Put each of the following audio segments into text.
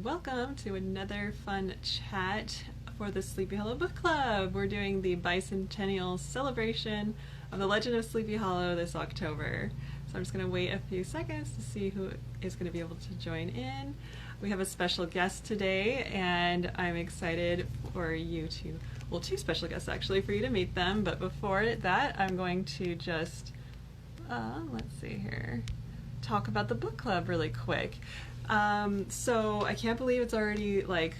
Welcome to another fun chat for the Sleepy Hollow Book Club. We're doing the bicentennial celebration of the Legend of Sleepy Hollow this October. So I'm just going to wait a few seconds to see who is going to be able to join in. We have a special guest today, and I'm excited for you to, well, two special guests actually, for you to meet them. But before that, I'm going to just, let's see here, talk about the book club really quick. So I can't believe it's already like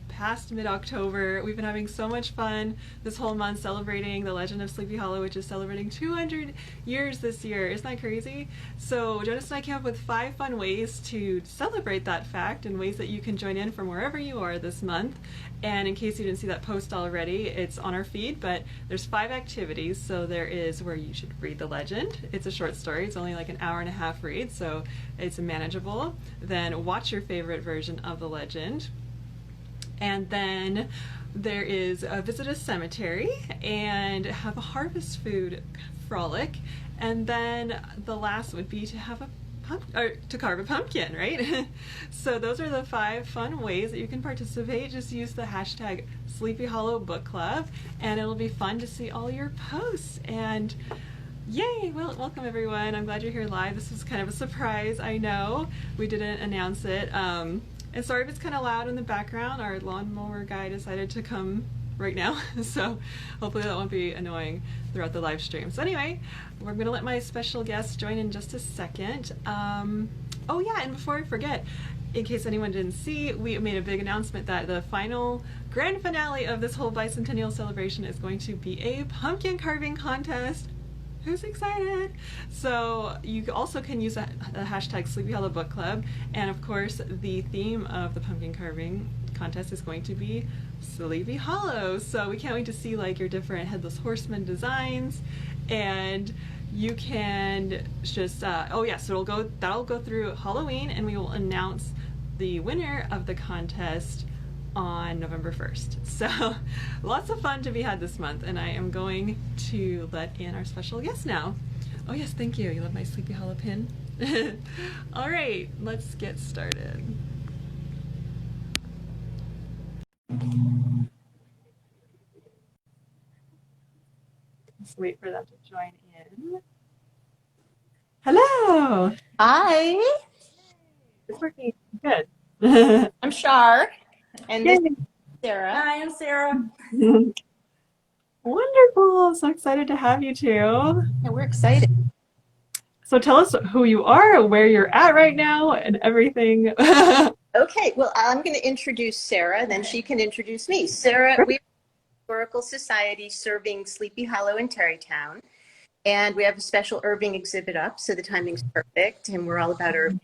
past mid-October. We've been having so much fun this whole month celebrating the Legend of Sleepy Hollow, which is celebrating 200 years this year. Isn't that crazy? So Jonas and I came up with 5 fun ways to celebrate that fact and ways that you can join in from wherever you are this month. And in case you didn't see that post already, it's on our feed, but there's 5 activities. So there is where you should read the legend. It's a short story. It's only like an hour and a half read, so it's manageable. Then watch your favorite version of the legend. And then there is visit a cemetery and have a harvest food frolic. And then the last would be to have to carve a pumpkin, right? So those are the 5 fun ways that you can participate. Just use the hashtag Sleepy Hollow Book Club, and it'll be fun to see all your posts. And yay! Well, welcome everyone. I'm glad you're here live. This was kind of a surprise, I know. We didn't announce it. And sorry if it's kind of loud in the background. Our lawnmower guy decided to come right now, so hopefully that won't be annoying throughout the live stream. So anyway, we're going to let my special guest join in just a second. Oh yeah, and before I forget, in case anyone didn't see, we made a big announcement that the final grand finale of this whole bicentennial celebration is going to be a pumpkin carving contest. Who's excited? So you also can use the hashtag Sleepy Hollow Book Club, and of course the theme of the pumpkin carving contest is going to be Sleepy Hollow. So we can't wait to see like your different Headless Horseman designs, and you can just oh yeah, so that'll go through Halloween, and we will announce the winner of the contest on November 1st. So lots of fun to be had this month, and I am going to let in our special guest now. Oh yes, thank you. You love my Sleepy Hollow pin? All right, let's get started. Let's wait for them to join in. Hello. Hi. It's working good. I'm Shar, and this is Sarah. Hi, I'm Sarah. Wonderful. So excited to have you two. And we're excited. So tell us who you are, where you're at right now, and everything. Okay, well, I'm going to introduce Sarah, then she can introduce me. Sarah, we're a historical society serving Sleepy Hollow in Terrytown, and we have a special Irving exhibit up, so the timing's perfect, and we're all about Irving.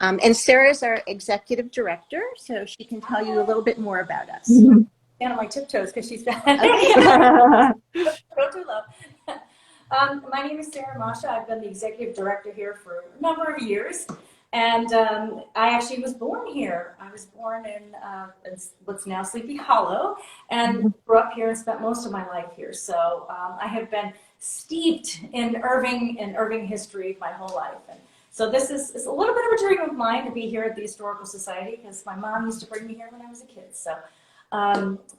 And Sarah's our executive director, so she can tell you a little bit more about us. Stand on my tiptoes because she's got go too low. My name is Sarah Masha. I've been the executive director here for a number of years, and I actually was born here. I was born in what's now Sleepy Hollow, and grew up here and spent most of my life here. So I have been steeped in Irving history my whole life. And so this is a little bit of a dream of mine to be here at the Historical Society, because my mom used to bring me here when I was a kid. So,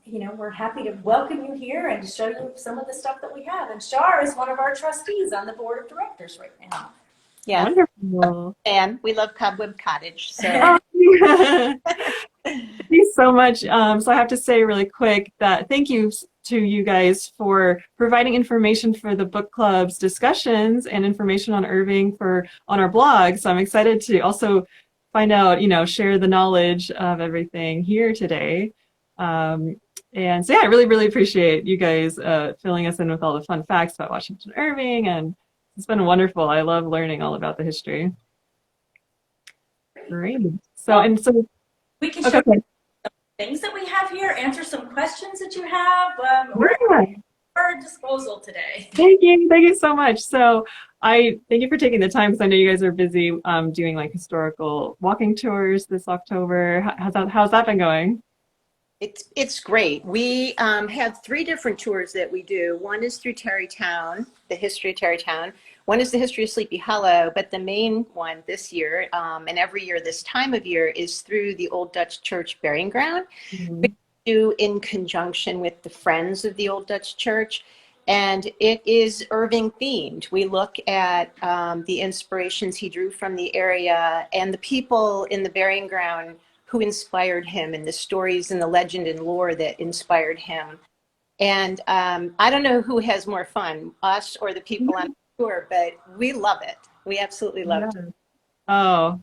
you know, we're happy to welcome you here and to show you some of the stuff that we have. And Shar is one of our trustees on the board of directors right now. Yeah. Wonderful. And we love Cobweb Cottage. So. Thank you so much. So I have to say really quick that thank you to you guys for providing information for the book club's discussions and information on Irving on our blog. So I'm excited to also find out, share the knowledge of everything here today. And so yeah, I really, really appreciate you guys filling us in with all the fun facts about Washington Irving, and it's been wonderful. I love learning all about the history. Great. So we can show you some things that we have here, answer some questions that you have. We're at our disposal today. Thank you so much. So I thank you for taking the time, because I know you guys are busy doing like historical walking tours this October. How's that been going? It's great. We have 3 different tours that we do. One is through Terrytown, the history of Terrytown. One is the history of Sleepy Hollow, but the main one this year, and every year this time of year, is through the Old Dutch Church burying ground. Mhm. We do in conjunction with the Friends of the Old Dutch Church. And it is Irving themed. We look at the inspirations he drew from the area and the people in the burying ground who inspired him, and the stories and the legend and lore that inspired him. And I don't know who has more fun, us or the people on the tour, but we love it. We absolutely love it. Yeah. Oh,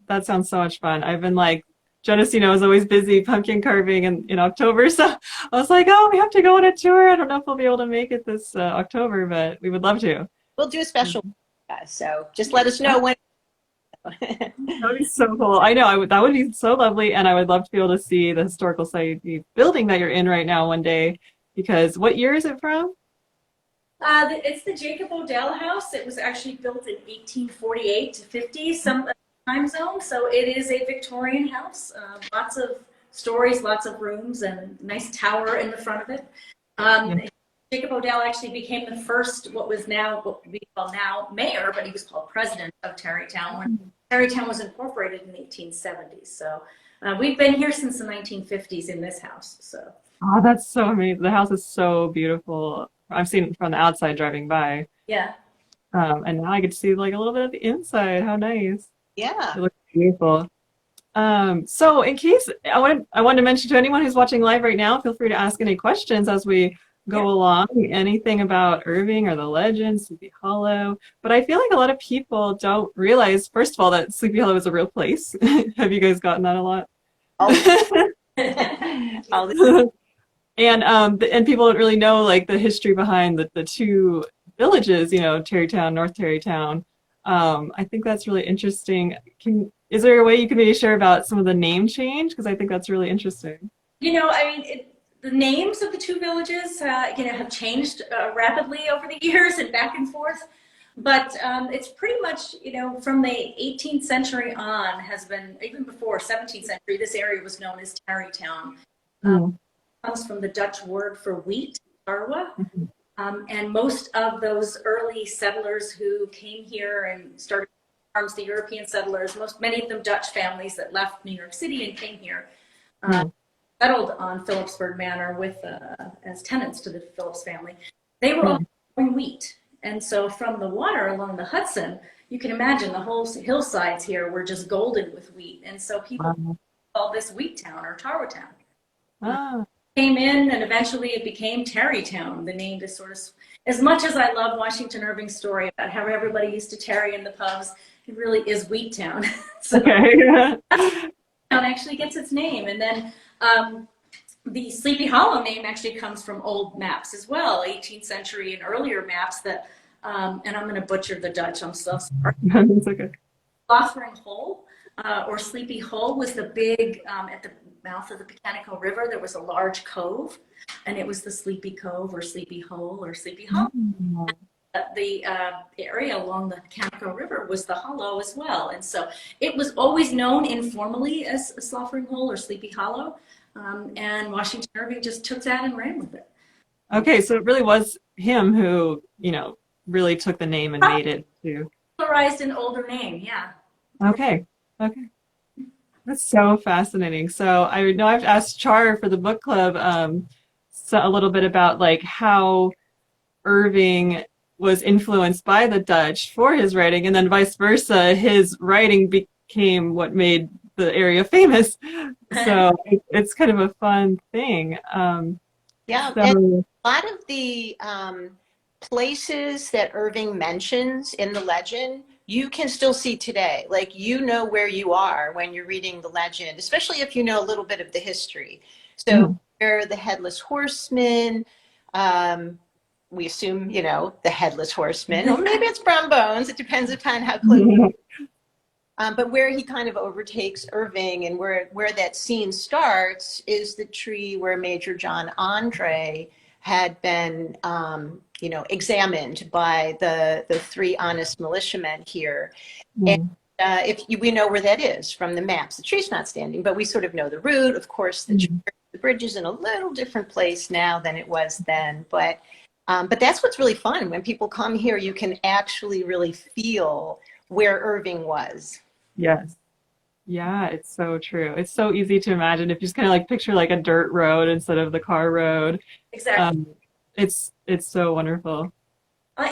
that sounds so much fun. I've been like, Genesino is always busy pumpkin carving in October, so I was like, oh, we have to go on a tour. I don't know if we'll be able to make it this October, but we would love to. We'll do a special, so just let us know when. That would be so cool. I know, that would be so lovely, and I would love to be able to see the Historical Society building that you're in right now one day, because what year is it from? It's the Jacob Odell House. It was actually built in 1848 to 50, some time zone. So it is a Victorian house. Lots of stories, lots of rooms, and a nice tower in the front of it. Jacob Odell actually became the first, what we call now mayor, but he was called president of Terrytown when Terrytown was incorporated in the 1870s. So we've been here since the 1950s in this house. So. Oh, that's so amazing. The house is so beautiful. I've seen it from the outside driving by. Yeah. And now I get to see like a little bit of the inside. How nice. Yeah. It looks beautiful. So in case I wanted to mention to anyone who's watching live right now, feel free to ask any questions as we go along. Anything about Irving or the legend, Sleepy Hollow. But I feel like a lot of people don't realize, first of all, that Sleepy Hollow is a real place. Have you guys gotten that a lot? And people don't really know like the history behind the two villages, Terrytown, North Terrytown. I think that's really interesting. Is there a way you can maybe share about some of the name change? Because I think that's really interesting. The names of the two villages, have changed rapidly over the years and back and forth. But it's pretty much, from the 18th century on has been, even before 17th century, this area was known as Terrytown. Comes from the Dutch word for wheat, tarwe. And most of those early settlers who came here and started farms, the European settlers, many of them Dutch families that left New York City and came here, settled on Phillipsburg Manor as tenants to the Phillips family. They were all growing wheat. And so from the water along the Hudson, you can imagine the whole hillsides here were just golden with wheat. And so people called this Wheat Town or Tarwe Town. Came in, and eventually it became Terrytown. The name just sort of, as much as I love Washington Irving's story about how everybody used to tarry in the pubs, it really is Wheat Town. So town actually gets its name. And then the Sleepy Hollow name actually comes from old maps as well, 18th century and earlier maps that, and I'm going to butcher the Dutch, I'm so sorry. It's okay. Slothering Hole, or Sleepy Hole, was the big, at the mouth of the Pecanico River, there was a large cove, and it was the Sleepy Cove or Sleepy Hole or Sleepy Hollow. The area along the Pecanico River was the hollow as well. And so it was always known informally as a Slothering Hole or Sleepy Hollow. And Washington Irving just took that and ran with it. Okay, so it really was him who, really took the name and made it to. Popularized an older name, yeah. Okay. That's so fascinating. So I know I've asked Char for the book club a little bit about like how Irving was influenced by the Dutch for his writing, and then vice versa, his writing became what made the area famous. So it's kind of a fun thing. And a lot of the places that Irving mentions in the legend, you can still see today. Like, where you are when you're reading the legend, especially if you know a little bit of the history. So where the Headless Horsemen, we assume, the Headless Horseman, or maybe it's Brown Bones. It depends upon how close. But where he kind of overtakes Irving and where that scene starts is the tree where Major John Andre had been, examined by the three honest militiamen here. And we know where that is from the maps. The tree's not standing, but we sort of know the route. Of course, the bridge is in a little different place now than it was then. But But that's what's really fun. When people come here, you can actually really feel where Irving was. Yes. Yeah, it's so true. It's so easy to imagine if you just kind of like picture like a dirt road instead of the car road. Exactly. It's so wonderful.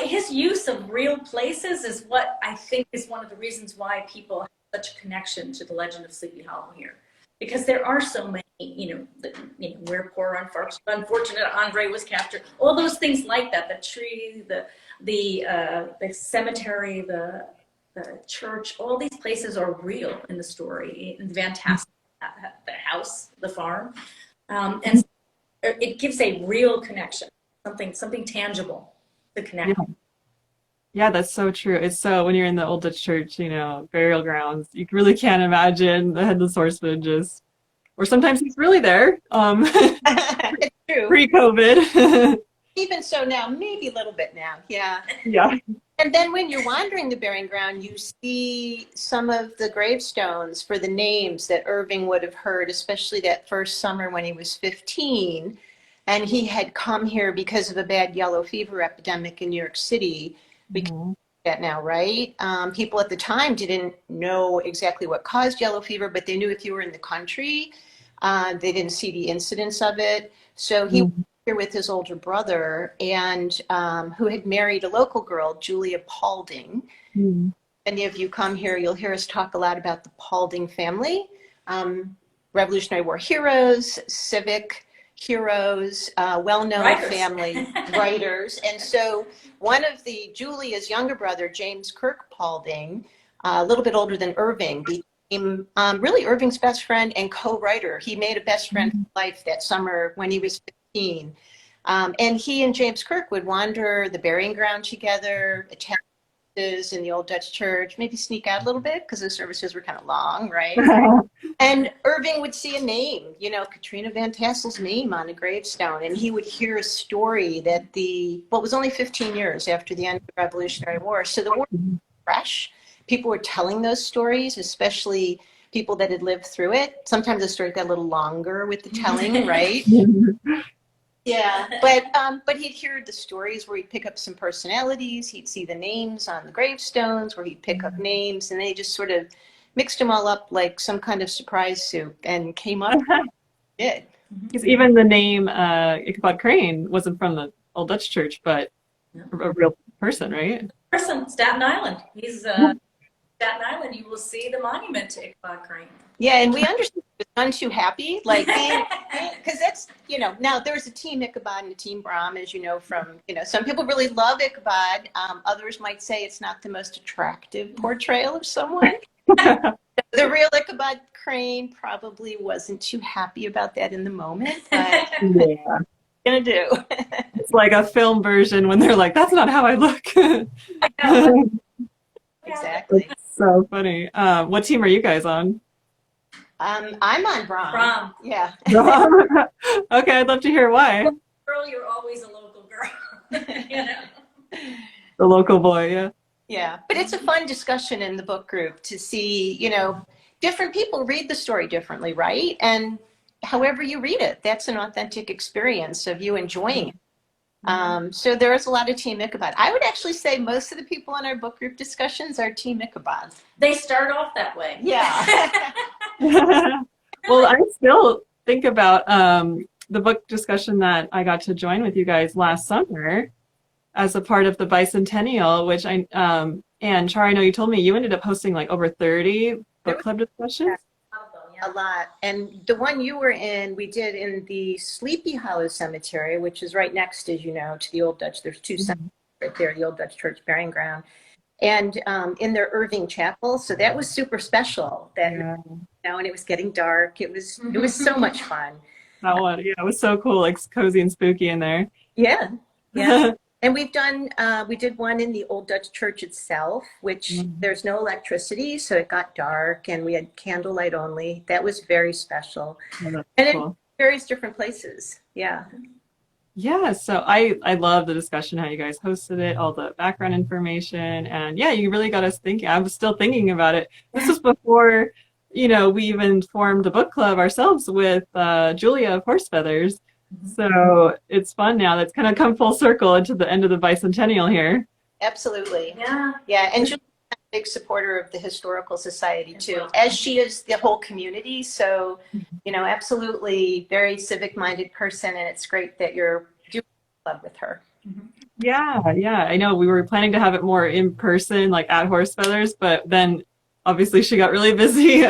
His use of real places is what I think is one of the reasons why people have such a connection to the legend of Sleepy Hollow here, because there are so many, where poor unfortunate Andre was captured, all those things like that, the tree, the cemetery, the church, all these places are real in the story. Fantastic, the house, the farm, and it gives a real connection, something tangible to connect. Yeah, that's so true. It's so when you're in the old Dutch church, burial grounds, you really can't imagine the Headless Horseman or sometimes he's really there. It's true. Pre-COVID. Even so now, maybe a little bit now. Yeah. Yeah. And then when you're wandering the burying ground, you see some of the gravestones for the names that Irving would have heard, especially that first summer when he was 15. And he had come here because of a bad yellow fever epidemic in New York City. We can see that now, right? People at the time didn't know exactly what caused yellow fever, but they knew if you were in the country, they didn't see the incidence of it. So he was here with his older brother, and who had married a local girl, Julia Paulding. Any of you come here, you'll hear us talk a lot about the Paulding family, Revolutionary War heroes, civic heroes, well-known family writers. And so one of Julia's younger brother, James Kirk Paulding, a little bit older than Irving, became really Irving's best friend and co-writer. He made a best friend for life that summer when he was 15. And he and James Kirk would wander the burying ground together, attend services in the old Dutch church, maybe sneak out a little bit because the services were kind of long, right? And Irving would see a name, Katrina Van Tassel's name on a gravestone, and he would hear a story that it was only 15 years after the end of the Revolutionary War. So the war was fresh. People were telling those stories, especially people that had lived through it. Sometimes the story got a little longer with the telling, right? Yeah, but he'd hear the stories where he'd pick up some personalities. He'd see the names on the gravestones where he'd pick up names, and they just sort of mixed them all up like some kind of surprise soup and came up with it. Because even the name Ichabod Crane wasn't from the old Dutch church, but a real person, right? Staten Island. He's Staten Island. You will see the monument to Ichabod Crane. Yeah, and we understood he was none too happy, because that's, now there's a team Ichabod and a team Brahm, as you know, from, some people really love Ichabod. Others might say it's not the most attractive portrayal of someone. The real Ichabod Crane probably wasn't too happy about that in the moment, but yeah. Gonna do. It's like a film version when they're like, that's not how I look. Exactly. It's so funny. What team are you guys on? I'm on Brahm. Yeah. Okay, I'd love to hear why. Girl, you're always a local girl. The local boy, yeah. Yeah, but it's a fun discussion in the book group to see, different people read the story differently, right? And however you read it, that's an authentic experience of you enjoying it. So there is a lot of Team Ichabod. I would actually say most of the people in our book group discussions are Team Ichabod. They start off that way. Yeah. Well, I still think about the book discussion that I got to join with you guys last summer as a part of the bicentennial, which and Char, I know you told me you ended up hosting like over 30 book club discussions. A lot. And the one you were in, we did in the Sleepy Hollow Cemetery, which is right next, as you know, to the Old Dutch. There's two cemeteries right there, the Old Dutch Church burying ground. And in their Irving Chapel. So that was super special. And it was getting dark. It was so much fun. That one, yeah, it was so cool, like cozy and spooky in there. Yeah. And we did one in the Old Dutch Church itself, which there's no electricity, so it got dark, and we had candlelight only. That was very special. Oh, and cool. In various different places. Yeah. Yeah, so I love the discussion, how you guys hosted it, all the background information, and yeah, you really got us thinking. I was still thinking about it. This was before, we even formed the book club ourselves with Julia of Horse Feathers. So it's fun now. That's kind of come full circle into the end of the bicentennial here. Absolutely. Yeah. Yeah, and Julie's a big supporter of the Historical Society too, as she is the whole community. So, absolutely very civic-minded person, and it's great that you're doing the club with her. Yeah, yeah. I know we were planning to have it more in person, like at Horse Feathers, but then obviously she got really busy,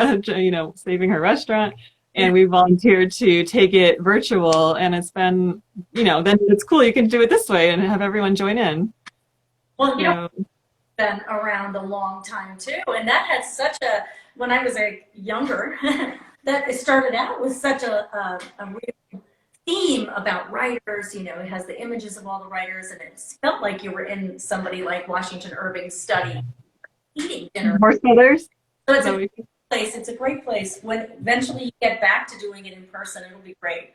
saving her restaurant, and we volunteered to take it virtual. And it's been, then it's cool. You can do it this way and have everyone join in. Well, been around a long time too, and that had when I was younger, that it started out with such a real theme about writers. It has the images of all the writers, and it felt like you were in somebody like Washington Irving's study eating dinner. Horse Feathers. So it's a great place. It's a great place. When eventually you get back to doing it in person, it'll be great.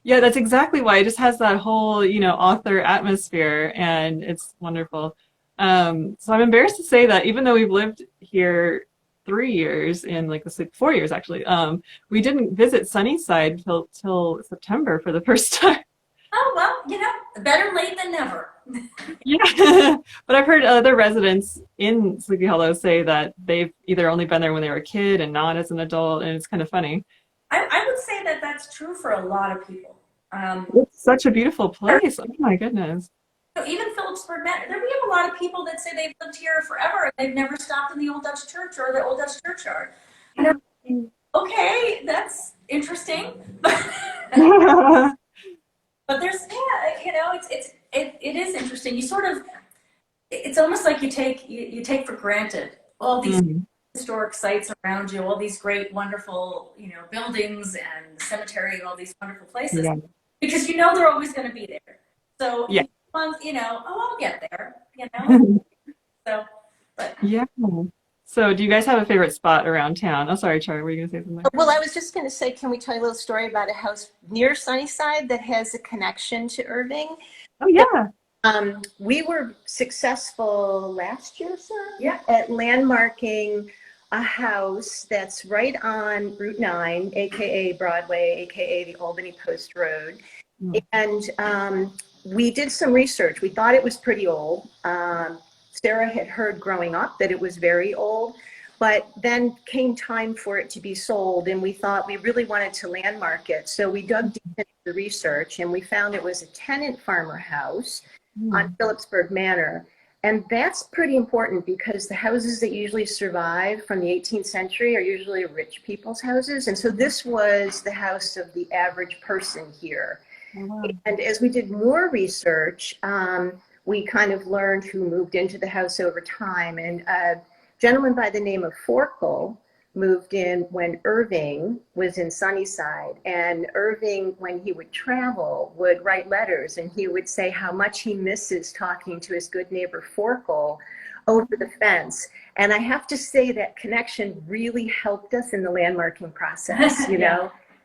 Yeah, that's exactly why. It just has that whole, author atmosphere, and it's wonderful. So I'm embarrassed to say that even though we've lived here 3 years, in like 4 years actually, we didn't visit Sunnyside till September for the first time. Oh, well, better late than never. Yeah, but I've heard other residents in Sleepy Hollow say that they've either only been there when they were a kid and not as an adult, and it's kind of funny. I would say that that's true for a lot of people. It's such a beautiful place. Oh my goodness. Even Phillipsburg, we have a lot of people that say they've lived here forever and they've never stopped in the Old Dutch Church or the Old Dutch churchyard. Okay, that's interesting. But there's, it is interesting. You sort of, it's almost like you take for granted all these historic sites around you, all these great, wonderful, buildings and the cemetery and all these wonderful places, because they're always going to be there. So, I'll get there, So, but. Yeah. So do you guys have a favorite spot around town? Oh, sorry, Char, were you going to say something? Well, I was just going to say, can we tell you a little story about a house near Sunnyside that has a connection to Irving? Oh, yeah. We were successful last year, sir, at landmarking a house that's right on Route 9, aka Broadway, aka the Albany Post Road. And we did some research. We thought it was pretty old. Sarah had heard growing up that it was very old, but then came time for it to be sold, and we thought we really wanted to landmark it. So we dug deep into the research, and we found it was a tenant farmer house on Phillipsburg Manor. And that's pretty important because the houses that usually survive from the 18th century are usually rich people's houses. And so this was the house of the average person here. And as we did more research, we kind of learned who moved into the house over time. And a gentleman by the name of Forkel moved in when Irving was in Sunnyside. And Irving, when he would travel, would write letters, and he would say how much he misses talking to his good neighbor Forkel over the fence. And I have to say that connection really helped us in the landmarking process,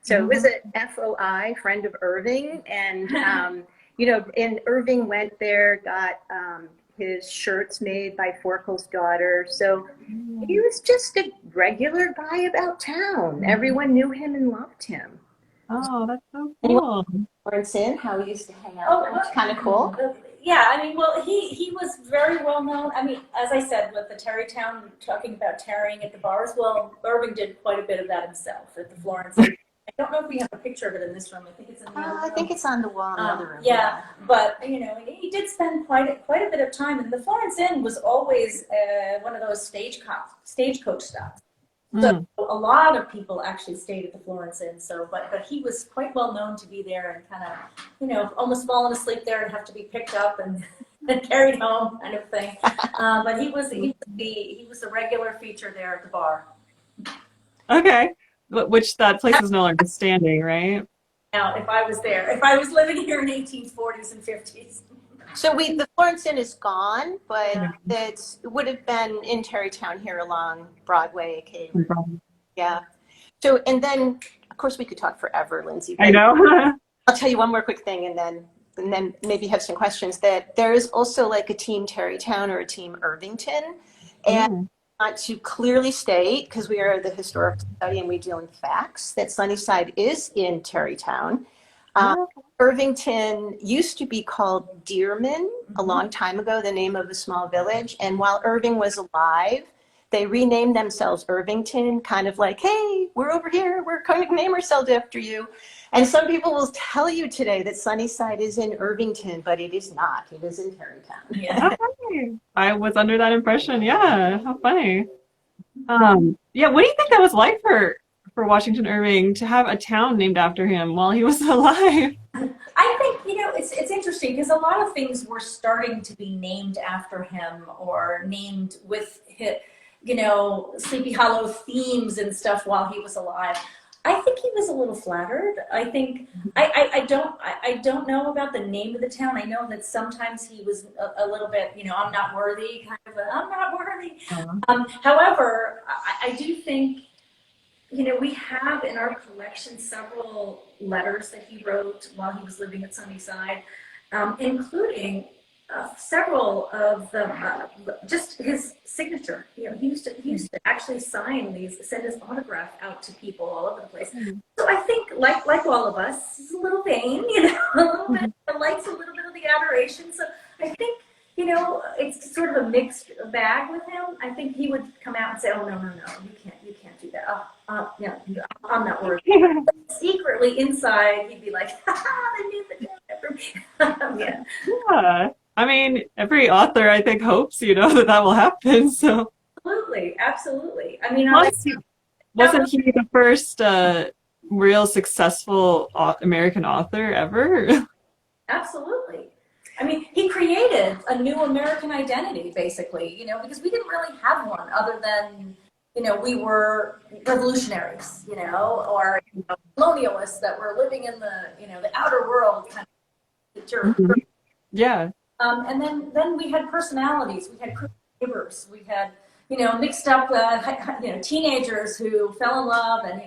So it was a FOI, friend of Irving, and and Irving went there, got his shirts made by Forkel's daughter. So he was just a regular guy about town. Everyone knew him and loved him. Oh, that's so cool. Lawrence Inn, how we used to hang out. It's kind of cool. Yeah, he was very well known. As I said, with the Terrytown, talking about tarrying at the bars, Irving did quite a bit of that himself at the Florence Inn. I don't know if we have a picture of it in this room. I think it's in the other room. I think it's on the wall in the other room. Yeah, but he did spend quite a bit of time, and the Florence Inn was always one of those stagecoach stops. So a lot of people actually stayed at the Florence Inn. So, but he was quite well known to be there and kind of almost fallen asleep there and have to be picked up and carried home, kind of thing. But he was the regular feature there at the bar. Okay. Which that place is no longer standing, right? Now, if I was living here in 1840s and 50s. So the Florence Inn is gone, but it would have been in Terrytown here along Broadway. Okay. Yeah. So, and then, of course, we could talk forever, Lindsay. I know. I'll tell you one more quick thing, and then maybe have some questions. That there is also like a team Terrytown or a team Irvington, and want to clearly state, because we are the Historical Society and we deal in facts, that Sunnyside is in Terrytown. Irvington used to be called Dearman a long time ago, the name of a small village. And while Irving was alive, they renamed themselves Irvington, kind of like, hey, we're over here, we're going to name ourselves after you. And some people will tell you today that Sunnyside is in Irvington, but it is not. It is in Terrytown. Yeah. Okay. I was under that impression. Yeah, how funny. Yeah, what do you think that was like for Washington Irving to have a town named after him while he was alive? I think, it's interesting because a lot of things were starting to be named after him or named with his, Sleepy Hollow themes and stuff while he was alive. I think he was a little flattered. I think I don't know about the name of the town. I know that sometimes he was a little bit, I'm not worthy, kind of I'm not worthy. However, I do think, we have in our collection several letters that he wrote while he was living at Sunnyside, including several of them, just his signature. He used to actually send his autograph out to people all over the place. So I think, like all of us, he's a little vain, a little bit, likes a little bit of the adoration. So I think, it's sort of a mixed bag with him. I think he would come out and say, "Oh, no, you can't do that. I'm not worthy." But secretly inside, he'd be like, "Ha, they made the deal after me." Yeah. Yeah. I mean, every author, I think, hopes, that will happen. So Absolutely. I mean, wasn't he the first real successful American author ever? Absolutely. I mean, he created a new American identity, basically, because we didn't really have one other than, we were revolutionaries, or colonialists that were living in the outer world kind of. Yeah. And then we had personalities. We had neighbors. We had, mixed up, teenagers who fell in love, and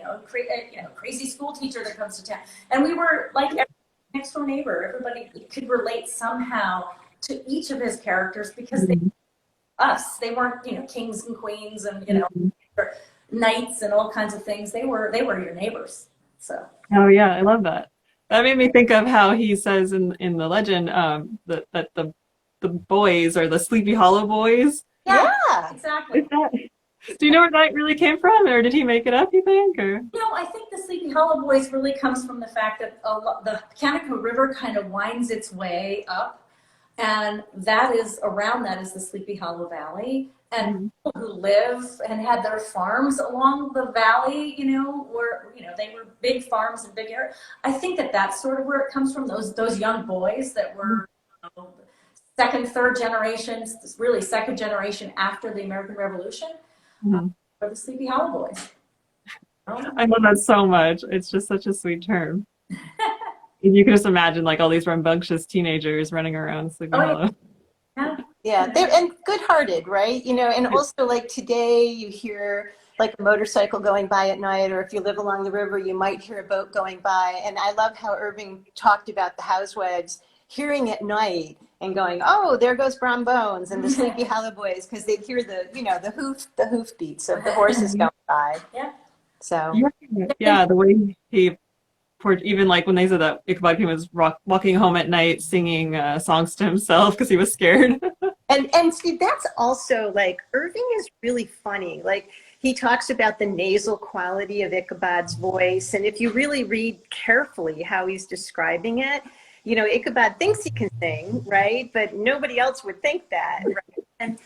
crazy school teacher that comes to town. And we were like every next door neighbor. Everybody could relate somehow to each of his characters because they were us. They weren't, kings and queens and knights and all kinds of things. They were your neighbors. So. Oh yeah, I love that. That made me think of how he says in the legend that the boys are the Sleepy Hollow boys. Yeah, exactly. Do you know where that really came from, or did he make it up, you think? Or I think the Sleepy Hollow boys really comes from the fact that the Kanaka River kind of winds its way up, and around that is the Sleepy Hollow Valley. And people who live and had their farms along the valley, they were big farms and big areas. I think that's sort of where it comes from. Those young boys that were second, third generations, really second generation after the American Revolution, were the Sleepy Hollow boys. I love that so much. It's just such a sweet term. You can just imagine like all these rambunctious teenagers running around Sleepy Hollow. Yeah, and good-hearted, right? And also like today you hear like a motorcycle going by at night, or if you live along the river, you might hear a boat going by. And I love how Irving talked about the housewives hearing at night and going, "Oh, there goes Brom Bones and the Sleepy Hollow boys," because they'd hear the hoof beats of the horses going by. Yeah. So yeah, the way he even like when they said that Ichabod Crane was walking home at night singing songs to himself because he was scared. And see, that's also like Irving is really funny. Like he talks about the nasal quality of Ichabod's voice, and if you really read carefully how he's describing it, Ichabod thinks he can sing, right? But nobody else would think that, right? And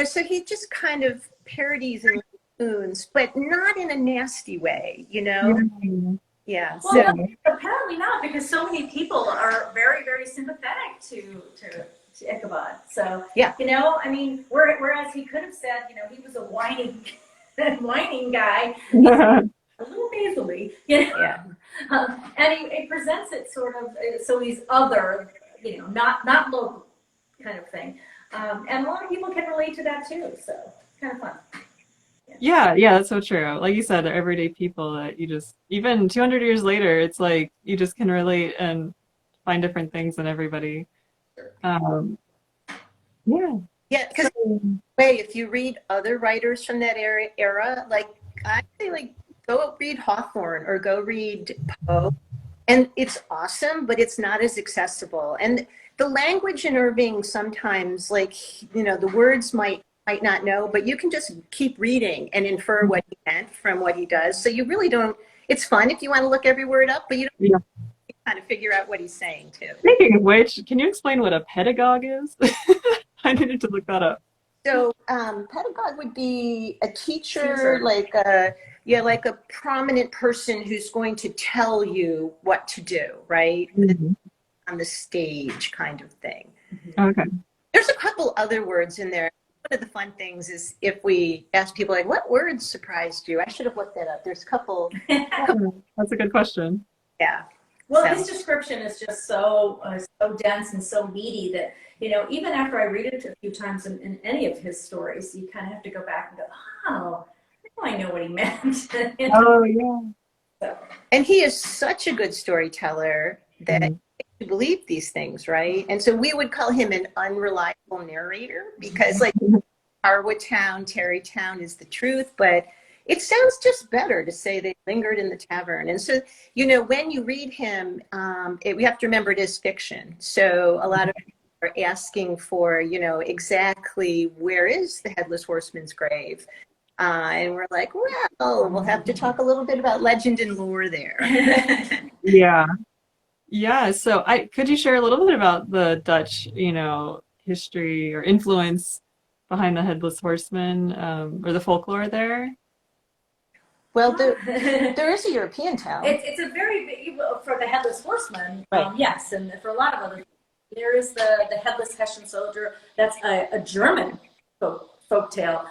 so he just kind of parodies and tunes, but not in a nasty way, Yeah. Well, no, apparently not, because so many people are very, very sympathetic to Ichabod. So, yeah. I mean, whereas he could have said, he was a whining guy, a little nasally, Yeah. And he presents it sort of so he's other, not local kind of thing. And a lot of people can relate to that too. So it's kind of fun. Yeah, that's so true. Like you said, they're everyday people that you just, even 200 years later, it's like you just can relate and find different things in everybody. Yeah, because if you read other writers from that era, like I say, like go read Hawthorne or go read Poe, And it's awesome, but it's not as accessible. And the language in Irving sometimes, like, the words might not know, but you can just keep reading and infer what he meant from what he does. So you really don't, it's fun if you want to look every word up, but you don't kind of figure out what he's saying too. Speaking of which, can you explain what a pedagogue is? I needed to look that up. So pedagogue would be a teacher, like a prominent person who's going to tell you what to do, right? Mm-hmm. On the stage kind of thing. Okay. There's a couple other words in there. One of the fun things is if we ask people, like, what words surprised you? I should have looked that up. There's a couple. That's a good question. Yeah. Well, his description is just so dense and so meaty that, even after I read it a few times in any of his stories, you kind of have to go back and go, oh, now I know what he meant. Oh, yeah. So, and he is such a good storyteller that you believe these things, right? And so we would call him an unreliable narrator because, like, Harwood Town, Terrytown is the truth, but it sounds just better to say they lingered in the tavern. And so, when you read him, we have to remember it is fiction. So a lot of people are asking for, exactly where is the Headless Horseman's grave? And we're like, well, we'll have to talk a little bit about legend and lore there. Yeah. Yeah. So could you share a little bit about the Dutch, history or influence behind the Headless Horseman, or the folklore there? Well, there is a European town. It's a very big, for the Headless Horseman, right. Yes, and for a lot of other, there is the Headless Hessian Soldier. That's a German folk tale.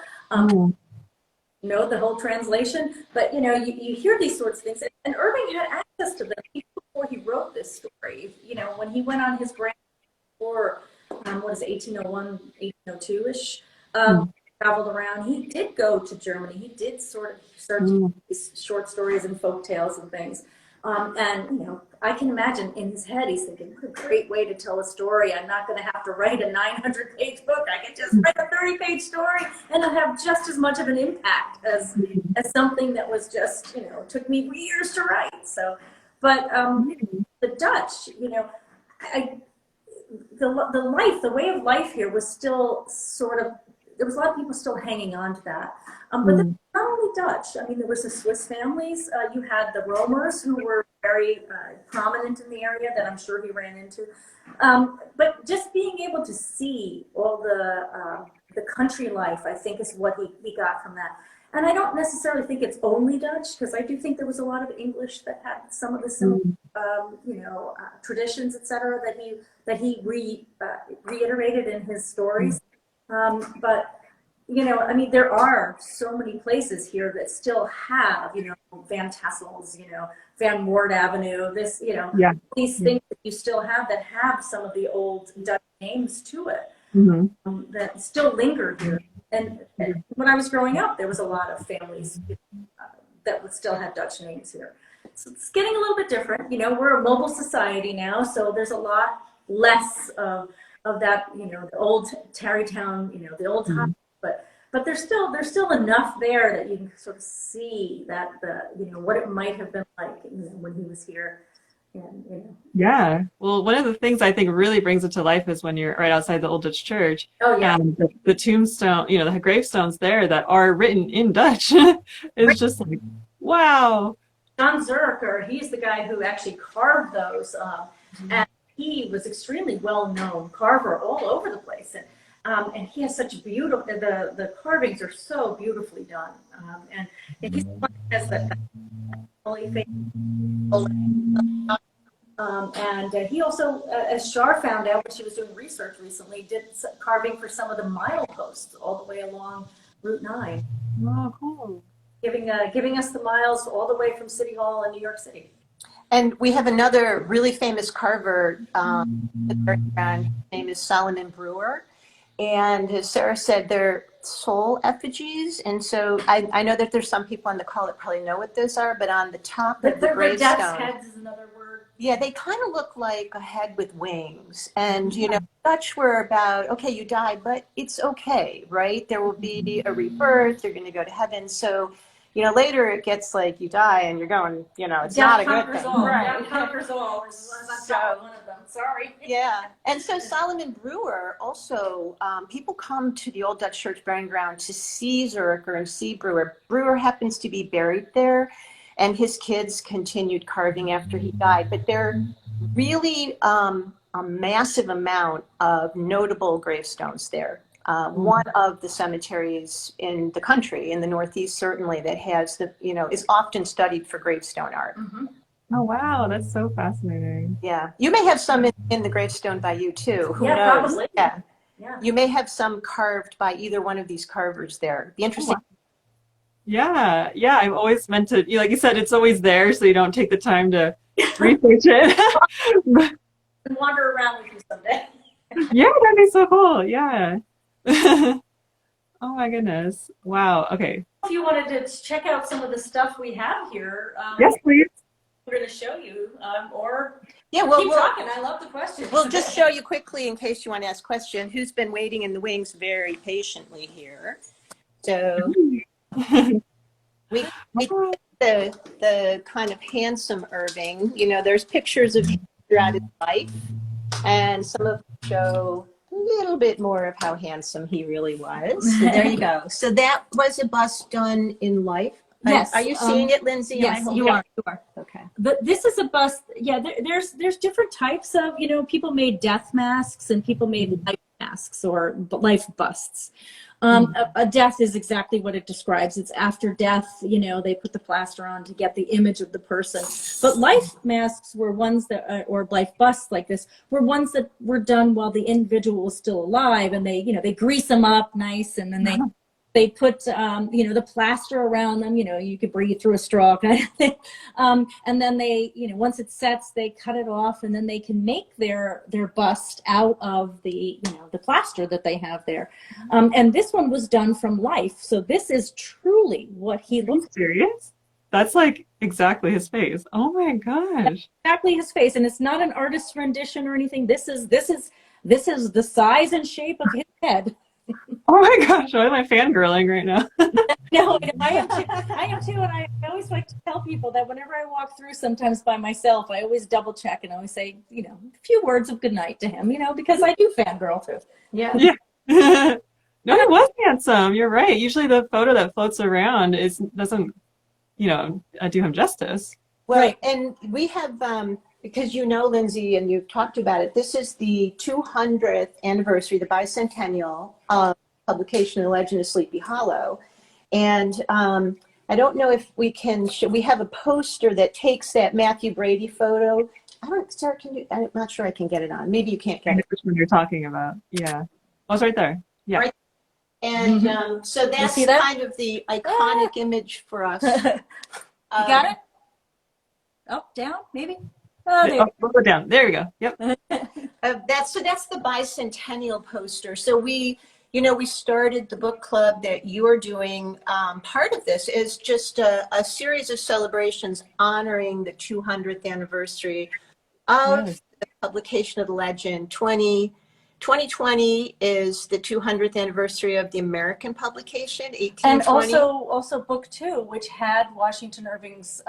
Know the whole translation, but you hear these sorts of things, and Irving had access to them even before he wrote this story. When he went on his grand tour, 1801, 1802-ish. Traveled around. He did go to Germany. He did sort of search these short stories and folk tales and things. And I can imagine in his head he's thinking, what a great way to tell a story. I'm not going to have to write a 900-page book. I can just write a 30-page story, and it'll have just as much of an impact as something that was just took me years to write. So, but the Dutch, the way of life here was still sort of. There was a lot of people still hanging on to that. But not only Dutch. I mean, there was the Swiss families. You had the Roemers, who were very prominent in the area that I'm sure he ran into. But just being able to see all the country life, I think, is what he got from that. And I don't necessarily think it's only Dutch, because I do think there was a lot of English that had some of the similar, traditions, etc., that he reiterated in his stories. But there are so many places here that still have, Van Tassel's, Van Moort Avenue, these things that you still have that have some of the old Dutch names to it, that still linger here. And when I was growing up, there was a lot of families that would still have Dutch names here. So it's getting a little bit different. We're a mobile society now, so there's a lot less of that, the old Terrytown, the old time, but there's still enough there that you can sort of see that what it might have been like, when he was here. And, Yeah. Well, one of the things I think really brings it to life is when you're right outside the Old Dutch Church. Oh, yeah. And the tombstone, the gravestones there that are written in Dutch is just like, wow. John Zurcher, he's the guy who actually carved those, and he was extremely well-known carver all over the place, and he has such beautiful. The carvings are so beautifully done, and he's the one that has the holy face. And he also, as Shar found out when she was doing research recently, did carving for some of the mileposts all the way along Route 9. Oh, cool! Giving us the miles all the way from City Hall in New York City. And we have another really famous carver. His name is Solomon Brewer. And as Sarah said, they're soul effigies. And so I know that there's some people on the call that probably know what those are, but on the top of the gravestone. Death's heads is another word. Yeah, they kind of look like a head with wings. And, Dutch were about, okay, you died, but it's okay, right? There will be a rebirth. You're going to go to heaven. So, you know, later it gets like you die and you're going, you know, it's Death not a good conquers thing. all. Right. Death conquers all is one of them. Sorry. Yeah. And so Solomon Brewer also, people come to the Old Dutch Church Burying Ground to see Zuricher and see Brewer. Brewer happens to be buried there, and his kids continued carving after he died. But they're really a massive amount of notable gravestones there. One of the cemeteries in the country, in the Northeast certainly, that has the, you know, is often studied for gravestone art. Mm-hmm. Oh, wow. That's so fascinating. Yeah. You may have some in the gravestone by you too. Who Yeah, knows? probably. Yeah. Yeah. You may have some carved by either one of these carvers there. Be interesting. Yeah. Yeah. I've always meant to, like you said, it's always there, so you don't take the time to research it. Wander around with you someday. Yeah, that'd be so cool. Yeah. Oh my goodness. Wow. Okay. If you wanted to check out some of the stuff we have here, Yes, please. we're going to show you, or Yeah, well, keep talking. I love the questions. we'll just show you quickly in case you want to ask a question who's been waiting in the wings very patiently here. So we the kind of handsome Irving. You know, there's pictures of him throughout his life, and some of them show a little bit more of how handsome he really was. So there you go. So that was a bust done in life. Yes. Are you seeing it, Lindsay? Yes, you are. You are. Okay. But this is a bust. Yeah, there's different types of, you know, people made death masks and people made life masks or life busts. A death is exactly what it describes. It's after death, you know, they put the plaster on to get the image of the person. But life masks were ones that, or life busts like this, were ones that were done while the individual was still alive, and they, you know, they grease them up nice, and then they put, you know, the plaster around them, you know, you could breathe through a straw kind of thing. And then they, you know, once it sets, they cut it off, and then they can make their bust out of the, you know, the plaster that they have there. And this one was done from life. So this is truly what he looks like. Serious? That's like exactly his face. Oh my gosh. That's exactly his face. And it's not an artist's rendition or anything. This is the size and shape of his head. Oh my gosh, why am I fangirling right now? No, I am too, and I always like to tell people that whenever I walk through, sometimes by myself, I always double check and always say, you know, a few words of goodnight to him, you know, because I do fangirl too. Yeah. Yeah. No, he was handsome. You're right. Usually the photo that floats around doesn't, you know, do him justice. Well, Right. and we have, because you know, Lindsay, and you've talked about it, this is the 200th anniversary, the bicentennial of publication of The Legend of Sleepy Hollow. And I don't know if we can, we have a poster that takes that Matthew Brady photo. Sarah, I'm not sure I can get it on. Maybe you can't get it. Which one you're talking about. Yeah. Oh, it's right there. Yeah. Right. And so that's see that? kind of the iconic image for us. You got it? Up, down, maybe? Oh, there. Oh, we'll go down. There you go. Yep. That's the bicentennial poster. So we started the book club that you're doing. Part of this is just a series of celebrations honoring the 200th anniversary of the publication of the legend. 2020 is the 200th anniversary of the American publication, 1820. And also book 2, which had Washington Irving's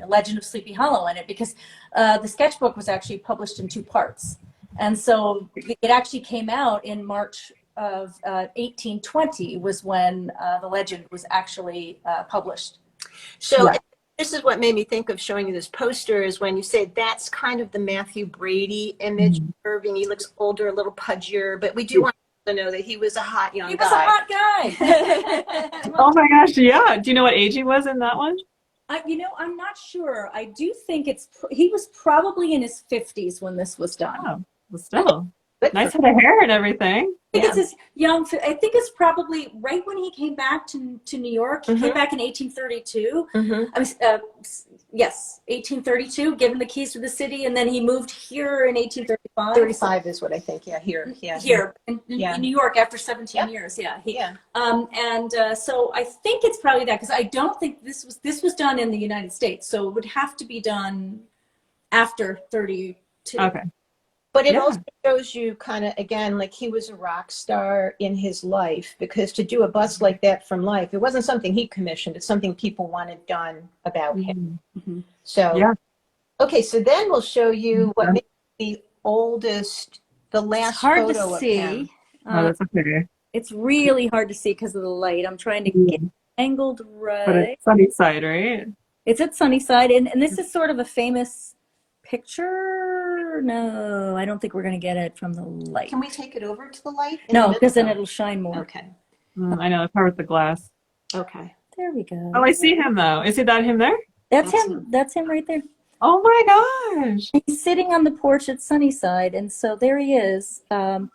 Legend of Sleepy Hollow in it, because the sketchbook was actually published in 2 parts. And so it actually came out in March of 1820 was when the legend was actually published. So Yeah. this is what made me think of showing you this poster, is when you say that's kind of the Matthew Brady image of Irving. He looks older, a little pudgier, but we do want to know that he was a hot young guy. He was a hot guy. Oh my gosh. Yeah. Do you know what age he was in that one? I'm not sure. I do think he was probably in his 50s when this was done. Oh, well, still. Good Nice for head of hair and everything. I think it's his young. I think it's probably right when he came back to New York. He came back in 1832. Yes, 1832. Given the keys to the city, and then he moved here in 1835. 35 is what I think. Yeah, here. Yeah. Here in New York after 17 years. Yeah. So I think it's probably that, because I don't think this was done in the United States, so it would have to be done after 32. Okay. But it Yeah. also shows you kind of, again, like he was a rock star in his life, because to do a bust like that from life, it wasn't something he commissioned. It's something people wanted done about him. So, Yeah. okay, so then we'll show you what Yeah. makes the oldest, the It's last hard to photo of him. see. Oh, that's okay. It's really hard to see because of the light. I'm trying to get angled But right. it's Sunnyside, right? It's at Sunnyside, and this is sort of a famous picture. No, I don't think we're going to get it from the light. Can we take it over to the light? No, because then it'll shine more. Okay. I know, it's hard with the glass. Okay. There we go. Oh, I see him though. Is it that him there? That's him. That's him right there. Oh my gosh. He's sitting on the porch at Sunnyside, and so there he is. You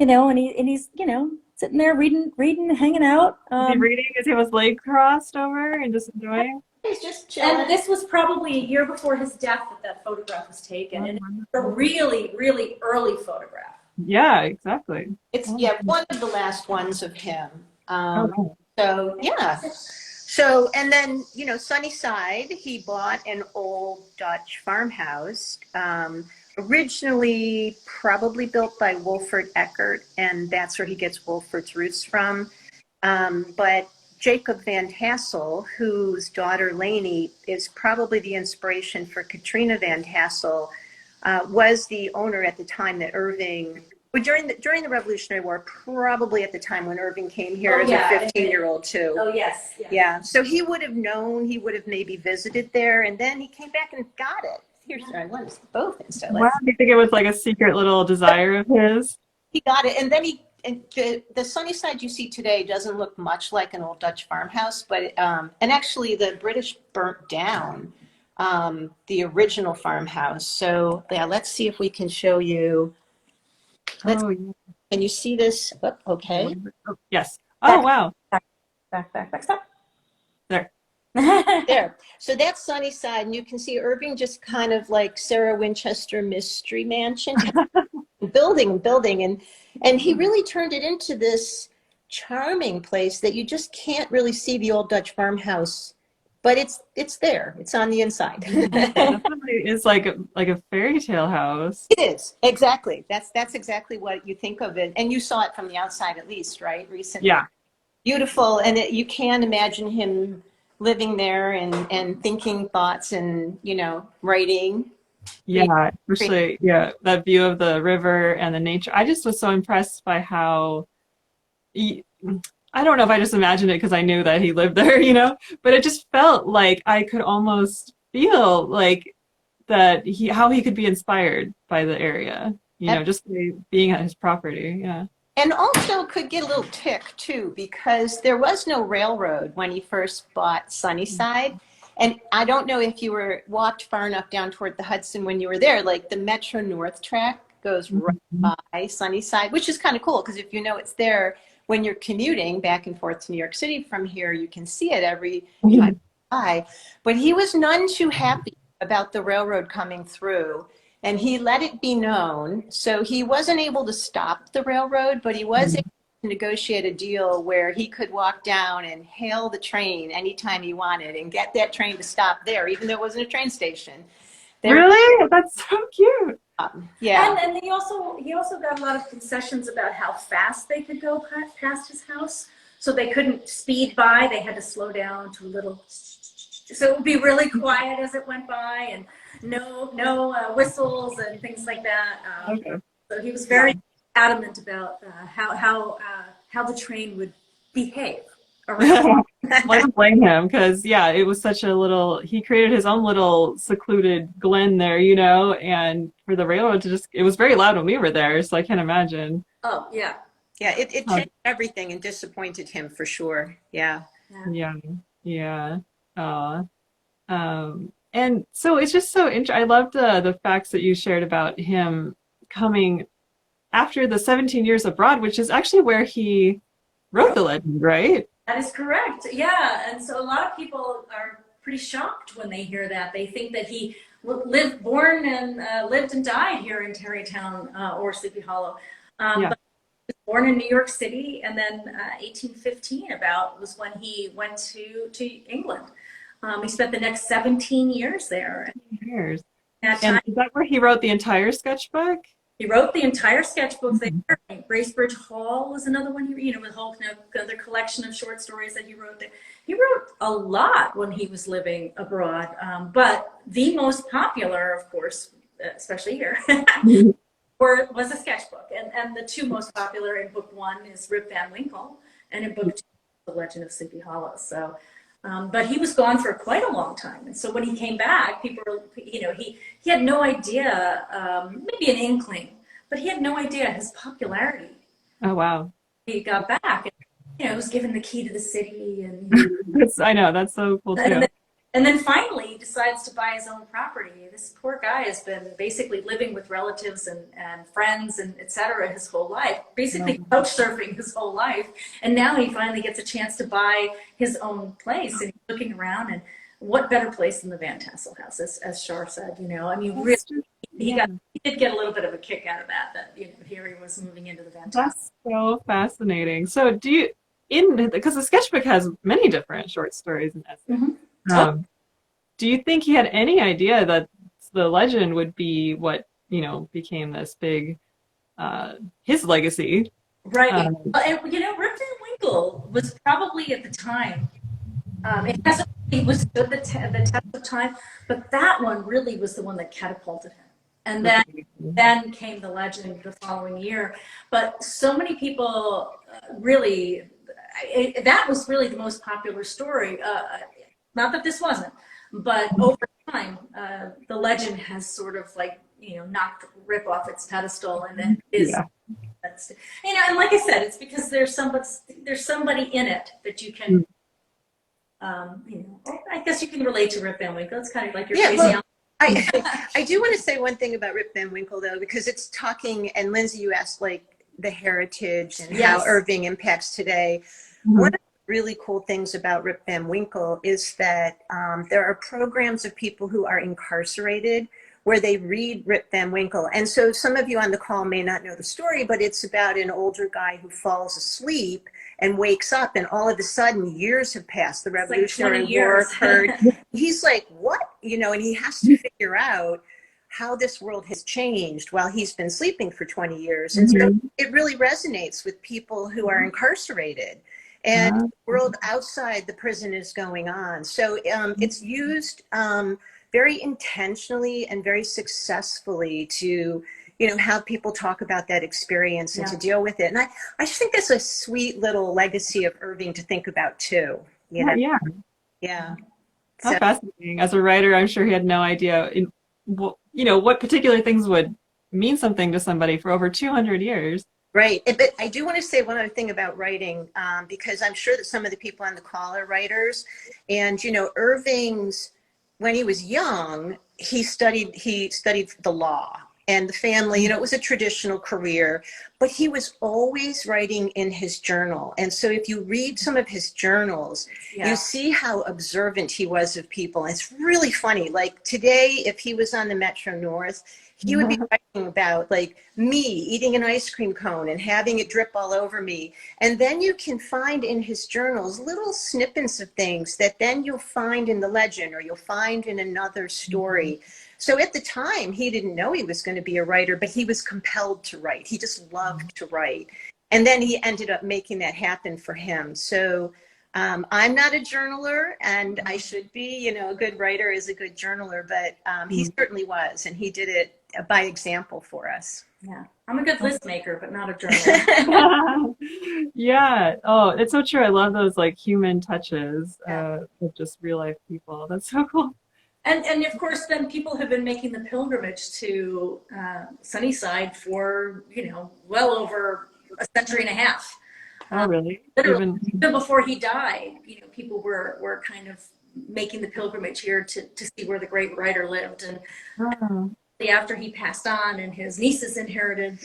know, and he's you know sitting there reading, hanging out. Is he reading? Is he with his leg crossed over and just enjoying? He's just chilling. And this was probably a year before his death that photograph was taken, and it's a really, really early photograph. Yeah, exactly. It's one of the last ones of him. Okay. So yeah. So, and then, you know, Sunnyside, he bought an old Dutch farmhouse, originally probably built by Wolfert Eckert, and that's where he gets Wolfert's roots from. But Jacob Van Tassel, whose daughter Lainey is probably the inspiration for Katrina Van Tassel, was the owner at the time that Irving, well, during the Revolutionary War, probably at the time when Irving came here as a 15-year-old too. Oh yes. Yeah, so he would have known, he would have maybe visited there, and then he came back and got it. Here's, I want both instead. Wow, do you think it was like a secret little desire of his? He got it, and then the Sunnyside you see today doesn't look much like an old Dutch farmhouse, but and actually the British burnt down the original farmhouse. So yeah, let's see if we can show you. Can you see this? Oh, okay. Oh, yes. Oh, wow. Back, stop. There. There. So that's Sunnyside, and you can see Irving just kind of like Sarah Winchester Mystery Mansion, building, and he really turned it into this charming place that you just can't really see the old Dutch farmhouse, but it's there. It's on the inside. Definitely is like a fairy tale house. It is, exactly. That's exactly what you think of it, and you saw it from the outside at least, right? Recently. Yeah. Beautiful, and you can imagine him living there and thinking thoughts and, you know, writing. Yeah, especially, that view of the river and the nature. I just was so impressed by how, I don't know if I just imagined it because I knew that he lived there, you know, but it just felt like I could almost feel like that how he could be inspired by the area, you know, just being at his property. Yeah. And also could get a little tick too, because there was no railroad when he first bought Sunnyside. And I don't know if you walked far enough down toward the Hudson when you were there, like the Metro North track goes right by Sunnyside, which is kind of cool because if you know it's there when you're commuting back and forth to New York City from here, you can see it every time by. But he was none too happy about the railroad coming through. And he let it be known. So he wasn't able to stop the railroad, but he was able to negotiate a deal where he could walk down and hail the train anytime he wanted and get that train to stop there, even though it wasn't a train station. Really? That's so cute. Yeah. And he also got a lot of concessions about how fast they could go past his house. So they couldn't speed by. They had to slow down to a little. So it would be really quiet as it went by, and no whistles and things like that. So he was very adamant about how the train would behave around. I don't blame him because it was such a little. He created his own little secluded glen there, you know, and for the railroad it was very loud when we were there, so I can't imagine. Oh yeah, it changed everything and disappointed him for sure. Yeah. And so it's just so interesting. I loved the facts that you shared about him coming after the 17 years abroad, which is actually where he wrote the legend, right? That is correct. Yeah, and so a lot of people are pretty shocked when they hear that. They think that he lived and died here in Terrytown or Sleepy Hollow. But he was born in New York City, and then 1815 was when he went to England. He spent the next 17 years there. And is that where he wrote the entire sketchbook? He wrote the entire sketchbook there. Bracebridge Hall was another one, with a whole other collection of short stories that he wrote there. He wrote a lot when he was living abroad, but the most popular, of course, especially here, was a sketchbook. And the two most popular in book one is Rip Van Winkle, and in book two, The Legend of Sleepy Hollow. So, but he was gone for quite a long time. And so when he came back, people were, he had no idea, maybe an inkling, but he had no idea his popularity. Oh, wow. He got back and, was given the key to the city. And I know, that's so cool too. And then finally he decides to buy his own property. This poor guy has been basically living with relatives and friends and et cetera his whole life, basically couch surfing his whole life. And now he finally gets a chance to buy his own place, and he's looking around, and what better place than the Van Tassel house, as Shar said, I mean, really, he did get a little bit of a kick out of that here he was moving into the Van Tassel. That's so fascinating. So because the sketchbook has many different short stories and essays. Do you think he had any idea that the legend would be what, became this big, his legacy? Right. And, Rip Van Winkle was probably at the time, it was stood the test of time, but that one really was the one that catapulted him. And then came the legend the following year. But so many people really, that was really the most popular story. Not that this wasn't, but over time, the legend has sort of knocked Rip off its pedestal, and then and like I said, it's because there's somebody in it that you can, I guess you can relate to Rip Van Winkle. It's kind of like your crazy. I do want to say one thing about Rip Van Winkle, though, because it's talking, and Lindsay, you asked the heritage and how Irving impacts today. One of the really cool things about Rip Van Winkle is that there are programs of people who are incarcerated where they read Rip Van Winkle. And so some of you on the call may not know the story, but it's about an older guy who falls asleep and wakes up, and all of a sudden years have passed. The Revolutionary War occurred. He's like, what? And he has to figure out how this world has changed while he's been sleeping for 20 years. And so it really resonates with people who are incarcerated. And the world outside the prison is going on. So it's used very intentionally and very successfully to, have people talk about that experience and to deal with it. And I just think that's a sweet little legacy of Irving to think about too. Yeah. That's fascinating. As a writer, I'm sure he had no idea, what particular things would mean something to somebody for over 200 years. Right. But I do want to say one other thing about writing, because I'm sure that some of the people on the call are writers. And, Irving's, when he was young, he studied the law and the family, it was a traditional career, but he was always writing in his journal. And so if you read some of his journals, you see how observant he was of people. And it's really funny. Like today, if he was on the Metro North, he would be writing about me eating an ice cream cone and having it drip all over me. And then you can find in his journals little snippets of things that then you'll find in the legend or you'll find in another story. So at the time, he didn't know he was going to be a writer, but he was compelled to write. He just loved to write. And then he ended up making that happen for him. So I'm not a journaler, and I should be, a good writer is a good journaler, but he certainly was, and he did it by example for us. Yeah, I'm a good list maker, but not a journaler. Yeah. Oh, it's so true. I love those human touches of just real life people. That's so cool. And of course, then people have been making the pilgrimage to Sunnyside for, well over a century and a half. Oh, really? Literally, even before he died, people were kind of making the pilgrimage here to see where the great writer lived. And after he passed on and his nieces inherited,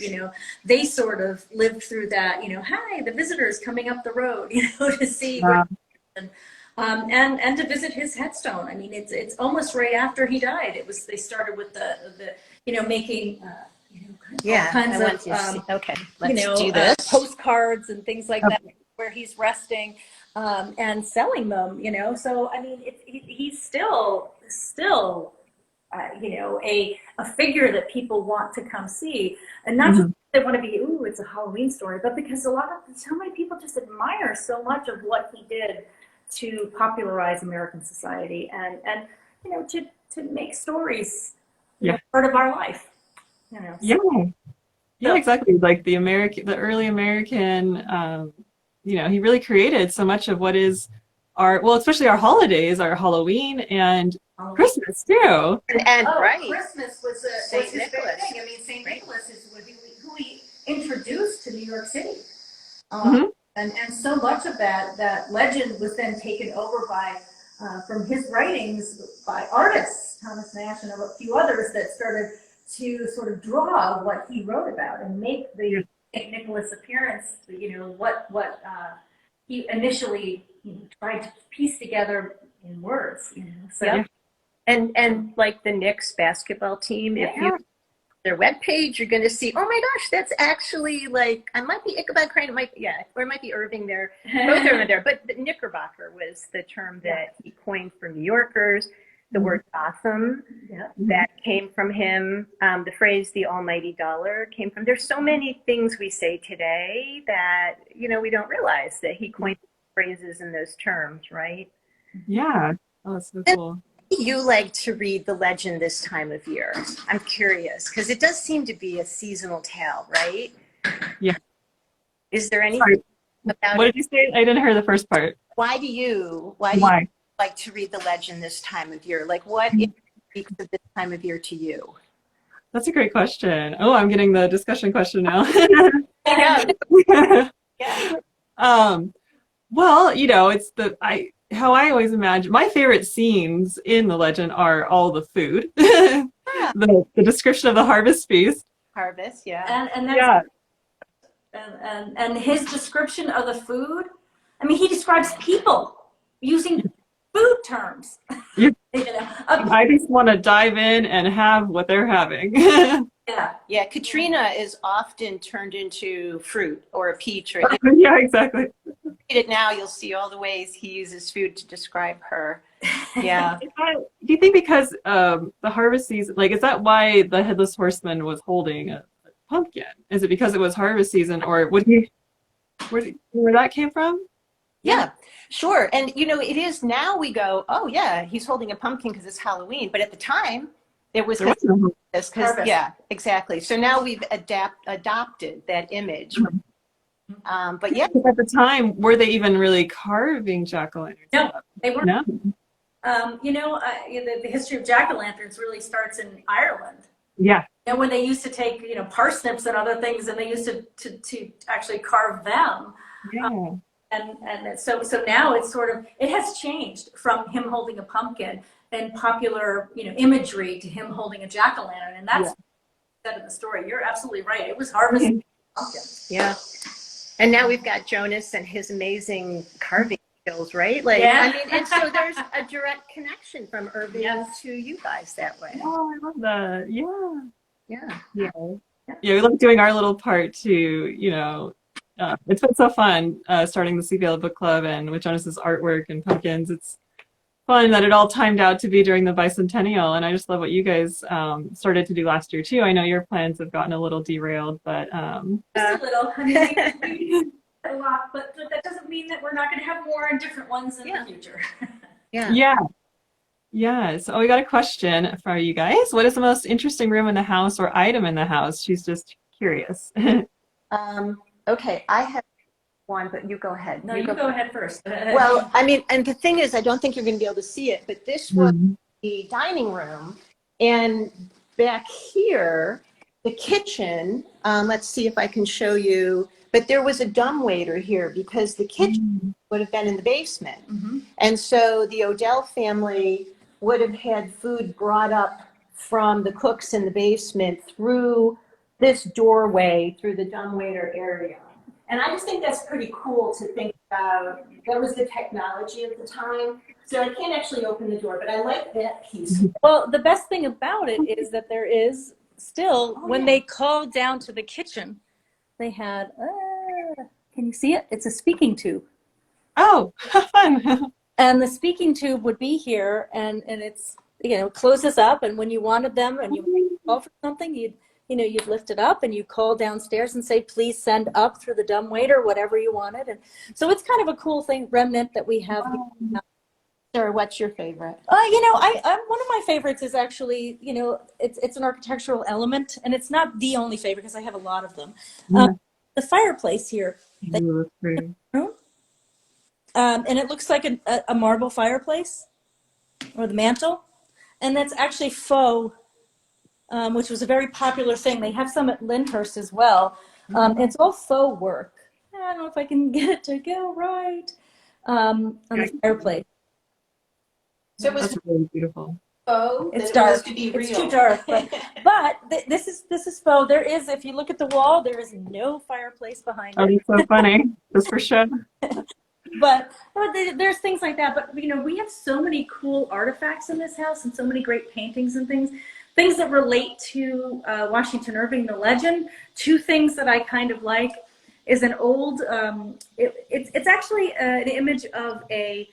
they sort of lived through that, hi, the visitor's coming up the road, to see where and to visit his headstone. I mean, it's almost right after he died. They started with the making all kinds of do this. Postcards and things like that where he's resting and selling them. So I mean, he's still a figure that people want to come see, and not just they want to be, ooh, it's a Halloween story, but because so many people just admire so much of what he did to popularize American society and to make stories part of our life. Yeah, exactly. Like the early American, he really created so much of what is especially our holidays, our Halloween and Christmas too. And right. Christmas was Saint his big Nicholas. thing. I mean, Saint Nicholas is who he introduced to New York City. And so much of that legend was then taken over by, from his writings, by artists, Thomas Nash and a few others, that started to sort of draw what he wrote about and make the St. Nicholas appearance, what he initially tried to piece together in words. So. And like the Knicks basketball team, if you their webpage, you're going to see, oh my gosh, that's actually like, I might be Ichabod Crane, or it might be Irving there. Both are there. But Knickerbocker was the term that he coined for New Yorkers. The word Gotham, that came from him. The phrase "the almighty dollar" came from. There's so many things we say today that we don't realize that he coined phrases in those terms, right? Yeah, oh, that's so cool. You like to read the legend this time of year? I'm curious because it does seem to be a seasonal tale, right? Yeah. Is there anything about what did you say? I didn't hear the first part. Why do you like to read the legend this time of year? Like, what speaks of this time of year to you? That's a great question. Oh, I'm getting the discussion question now. Well, it's how I always imagine my favorite scenes in the legend are all the food, the description of the harvest feast. Harvest, and his description of the food. I mean, he describes people using food terms. I just want to dive in and have what they're having. Yeah. Katrina is often turned into fruit or a peach. Or yeah, exactly. Read it now, you'll see all the ways he uses food to describe her. Yeah. Do you think because the harvest season, like, is that why the Headless Horseman was holding a pumpkin? Is it because it was harvest season, or where that came from? Yeah, sure. And it is now we go, oh yeah, he's holding a pumpkin because it's Halloween. But at the time, there was this exactly. So now we've adopted that image. But yeah, at the time, were they even really carving jack-o'-lanterns? No, they weren't. No. The history of jack-o'-lanterns really starts in Ireland. Yeah. And when they used to take, parsnips and other things, and they used to actually carve them. Yeah. And so now it's it has changed from him holding a pumpkin and popular, imagery to him holding a jack-o'-lantern. And that's said in the story. You're absolutely right. It was harvesting pumpkin. Yeah. And now we've got Jonas and his amazing carving skills, right? And so there's a direct connection from Irving to you guys that way. Oh, I love that. Yeah. Yeah, we love doing our little part to, it's been so fun starting the Sleepy Hollow Book Club and with Jonas's artwork and pumpkins. It's fun that it all timed out to be during the bicentennial, and I just love what you guys started to do last year too. I know your plans have gotten a little derailed, but just a little. I mean, a lot, but that doesn't mean that we're not going to have more and different ones in the future. Yeah. So we got a question for you guys. What is the most interesting room in the house or item in the house? She's just curious. Okay, I have one, but you go ahead. No, you go ahead first. Well, I mean, and the thing is, I don't think you're going to be able to see it, but this was the dining room, and back here, the kitchen. Let's see if I can show you. But there was a dumbwaiter here because the kitchen would have been in the basement, and so the Odell family would have had food brought up from the cooks in the basement through this doorway, through the dumbwaiter area. And I just think that's pretty cool to think about. That was the technology of the time. So I can't actually open the door, but I like that piece. Well, the best thing about it is that there is still, when they called down to the kitchen, they had, can you see it? It's a speaking tube. Oh, fun. And the speaking tube would be here, and it's close this up, and when you wanted them and you call for something, you'd lift it up and you call downstairs and say, please send up through the dumbwaiter, whatever you wanted. And so it's kind of a cool thing, remnant, that we have. Sarah, what's your favorite? I'm one of my favorites is actually, it's an architectural element, and it's not the only favorite because I have a lot of them. The fireplace here. And it looks like a marble fireplace, or the mantle, and that's actually faux, which was a very popular thing. They have some at Lyndhurst as well. It's all faux work. I don't know if I can get it to go right on the fireplace. So it was That's really beautiful. faux. It's that it was dark. to be It's real. too dark. But this is faux. There is, if you look at the wall, there is no fireplace behind Oh, it. that's so funny. Just for sure. But there's things like that. But we have so many cool artifacts in this house, and so many great paintings and things that relate to Washington Irving, the legend. Two things that I kind of like is an old. It's actually an image of a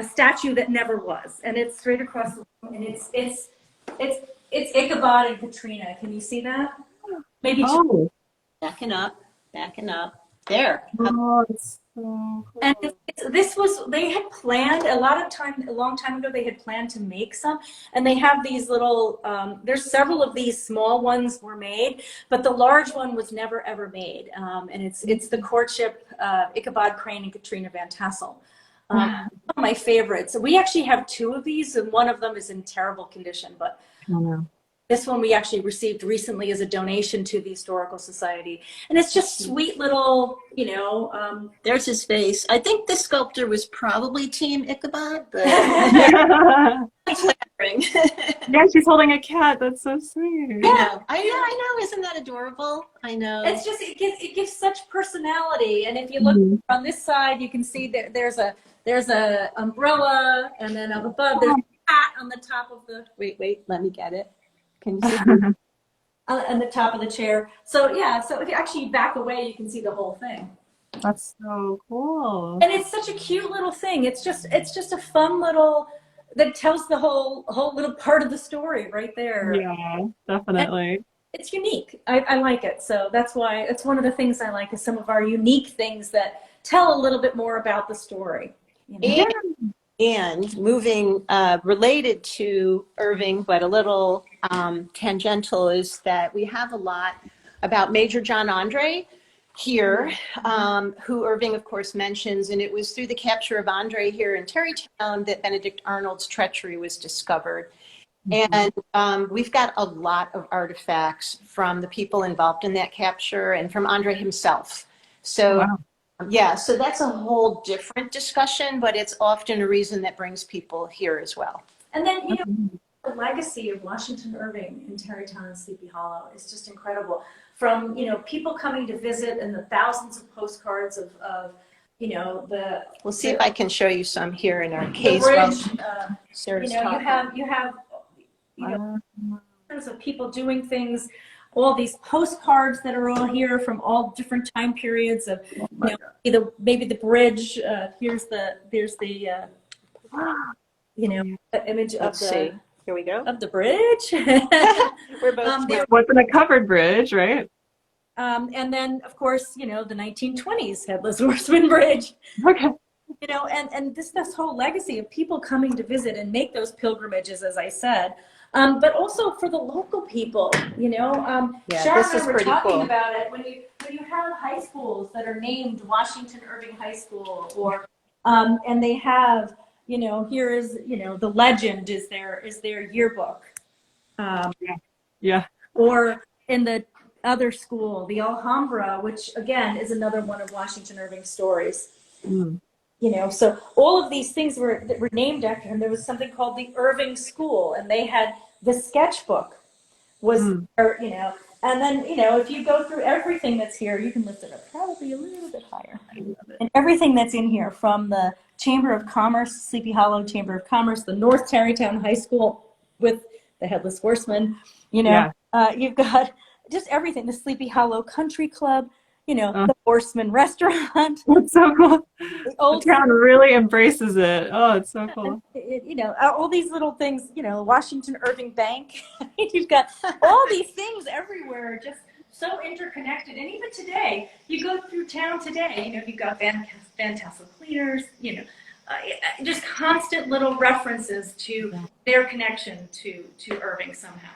statue that never was, and it's straight across the room, and it's Ichabod and Katrina. Can you see that? Maybe. Oh, Backing up. There. oh, it's so cool. And they had planned a long time ago, they had planned to make some, and they have these little, there's several of these small ones were made, but the large one was never ever made. And it's the courtship, Ichabod Crane and Katrina Van Tassel. One of my favorites. We actually have two of these, and one of them is in terrible condition, but Oh, no. this one we actually received recently as a donation to the Historical Society. And it's just sweet little, There's his face. I think the sculptor was probably Team Ichabod, but Yeah. flattering. Yeah, she's holding a cat. That's so sweet. I know. Isn't that adorable? I know. it's just, it gives such personality. And if you look on this side, you can see that there's a umbrella, and then up above there's a hat on the top of the, wait, let me get it. Can you see? On the top of the chair. So if you actually back away, you can see the whole thing. That's so cool. And it's such a cute little thing. It's just a fun little, that tells the whole little part of the story right there. Yeah, definitely. It's unique. I like it. So that's why it's one of the things I like, is some of our unique things that tell a little bit more about the story. And moving, related to Irving, but a little tangential, is that we have a lot about Major John Andre here, who Irving, of course, mentions. And it was through the capture of Andre here in Terrytown that Benedict Arnold's treachery was discovered. And we've got a lot of artifacts from the people involved in that capture and from Andre himself. So. Wow. Yeah, so that's a whole different discussion, but it's often a reason that brings people here as well. And then, the legacy of Washington Irving in Terrytown and Sleepy Hollow is just incredible. From, people coming to visit, and the thousands of postcards of the. We'll see if I can show you some here in our case. The While bridge, Sarah's you talking. have of people doing things, all these postcards that are all here from all different time periods of, maybe the bridge. There's the image of Here we go. the bridge. We're both. It wasn't a covered bridge, right? And then, of course, the 1920s Headless Horseman Bridge. Okay. And this whole legacy of people coming to visit and make those pilgrimages, as I said. But also for the local people, Sharon this is and I were pretty talking cool. about it. When you have high schools that are named Washington Irving High School, or and they have, here is, the legend is their yearbook. Yeah. Or in the other school, the Alhambra, which again is another one of Washington Irving's stories. So all of these things were named after him. There was something called the Irving School, and they had the sketchbook was, and then, if you go through everything that's here, you can lift it up probably a little bit higher. And everything that's in here, from the Chamber of Commerce, Sleepy Hollow Chamber of Commerce, the North Terrytown High School with the Headless Horseman, you've got just everything, the Sleepy Hollow Country Club, Oh. the Horseman restaurant. That's so cool. The old The town really embraces it. Oh, it's so cool. all these little things, Washington Irving Bank. You've got all these things everywhere, just so interconnected. And even today, you go through town today, you've got Van Tassel Cleaners, just constant little references to their connection to Irving somehow.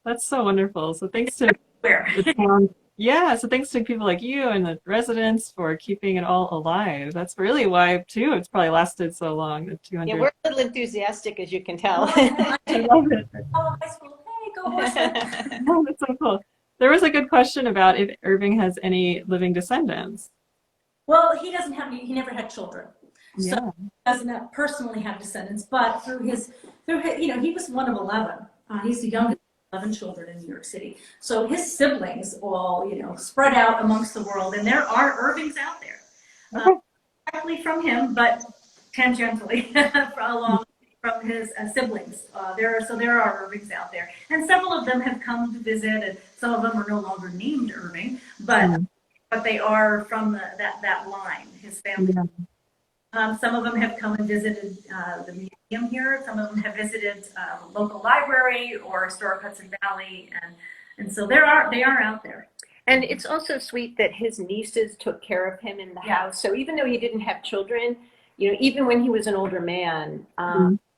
That's so wonderful. So thanks to Where? the town. Yeah, so thanks to people like you and the residents for keeping it all alive. That's really why, too, it's probably lasted so long, the 200. Yeah, we're a little enthusiastic, as you can tell. I love it. Oh, high school, hey, go Horsemen. Oh, that's so cool. There was a good question about if Irving has any living descendants. Well, he doesn't have any, he never had children. Yeah. So he doesn't personally have descendants, but through his he was one of 11. He's the youngest of 11 children in New York City. So his siblings all, spread out amongst the world, and there are Irvings out there. Okay. Directly from him, but tangentially along from his siblings. There are Irvings out there, and several of them have come to visit, and some of them are no longer named Irving, but they are from that line, his family. Yeah. Some of them have come and visited the museum here. Some of them have visited the local library or Historic Hudson Valley, and so they are out there. And it's also sweet that his nieces took care of him in the house. So even though he didn't have children, even when he was an older man,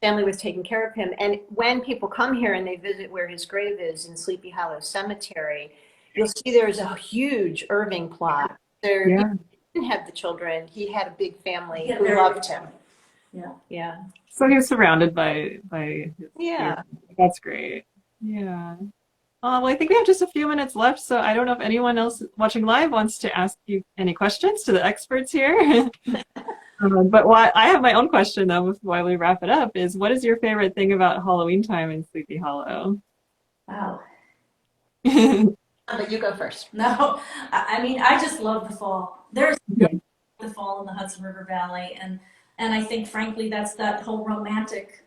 family was taking care of him. And when people come here and they visit where his grave is in Sleepy Hollow Cemetery, you'll see there's a huge Irving plot. There, Yeah. He didn't have the children. He had a big family Yeah, who very loved big him. family. Yeah. So he was surrounded by his Yeah. That's great. Yeah. Well, I think we have just a few minutes left, so I don't know if anyone else watching live wants to ask you any questions to the experts here. But I have my own question, though, while we wrap it up, is what is your favorite thing about Halloween time in Sleepy Hollow? Wow. But you go first. No, I mean, I just love the fall. There's the fall in the Hudson River Valley, and I think, frankly, that's that whole romantic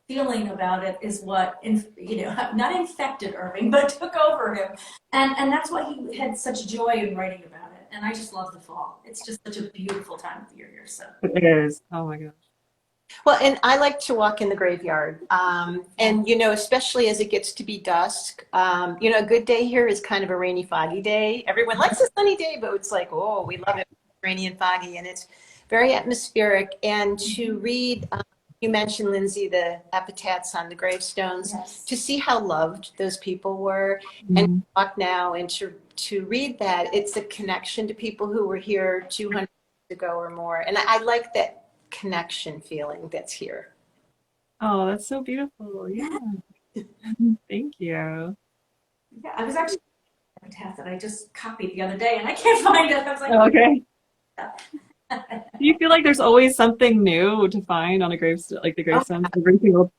feeling about it is what, not infected Irving, but took over him, and that's why he had such joy in writing about it. And I just love the fall. It's just such a beautiful time of the year here. So It is. Oh my gosh. Well, and I like to walk in the graveyard. And, especially as it gets to be dusk, a good day here is kind of a rainy, foggy day. Everyone likes a sunny day, but it's like, oh, we love it rainy and foggy. And it's very atmospheric. And to read, you mentioned, Lindsay, the epitaphs on the gravestones, yes. to see how loved those people were and walk now and to read that, it's a connection to people who were here 200 years ago or more. And I like that connection feeling that's here. Oh, that's so beautiful. Yeah. Thank you. yeah, I was actually epitaph that I just copied the other day, and I can't find it. I was like, Okay. Do you feel like there's always something new to find on a gravestone, like the gravestones? Every single.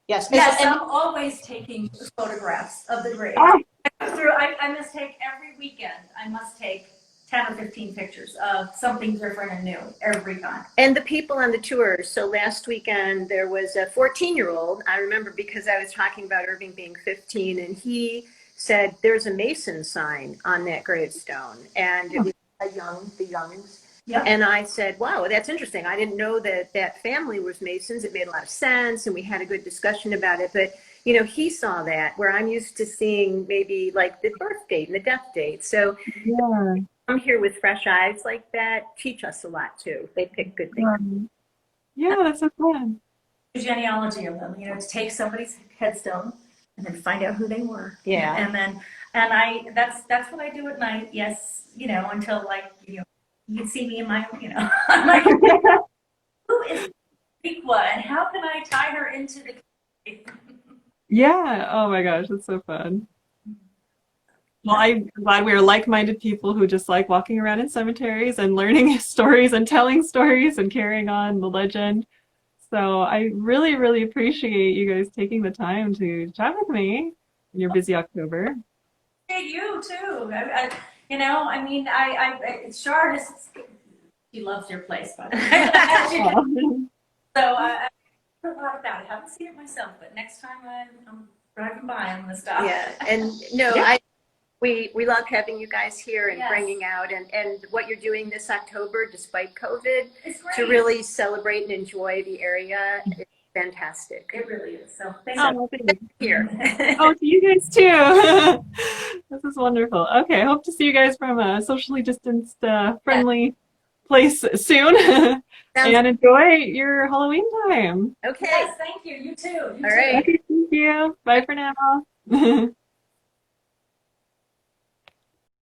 Yes. yes, And I'm always taking photographs of the grave. Ah! I must take every weekend. I must take 10 or 15 pictures of something different and new every time. And the people on the tours. So last weekend there was a 14-year-old. I remember because I was talking about Irving being 15, and he said there's a Mason sign on that gravestone, and it was the Youngs. Yep. And I said, wow, that's interesting. I didn't know that family was Masons. It made a lot of sense, and we had a good discussion about it. But he saw that where I'm used to seeing maybe like the birth date and the death date. So Yeah. come here with fresh eyes like that teach us a lot too. They pick good things. Yeah, that's so fun. The genealogy of them, to take somebody's headstone and then find out who they were. Yeah. And that's what I do at night. Yes, until you can see me in my, I'm like, who is Requa and how can I tie her into the Yeah. Oh my gosh, that's so fun. Well, I'm glad we are like-minded people who just like walking around in cemeteries and learning stories and telling stories and carrying on the legend. So I really, really appreciate you guys taking the time to chat with me in your busy October. Hey, you too. Shard she loves your place, by the way. So I heard a lot about it. I haven't seen it myself, but next time I'm driving by, I'm gonna stop. Yeah. And no, Yeah. We love having you guys here and Yes. bringing out and what you're doing this October, despite COVID, It's great. to really celebrate and enjoy the area. It's fantastic. It really is. So thanks. Oh, thank you. Here. Oh, to you guys too. This is wonderful. Okay, I hope to see you guys from a socially distanced, friendly place soon. And enjoy your Halloween time. Okay. Yes, thank you. You too. You All too. right. Okay, thank you. Bye for now.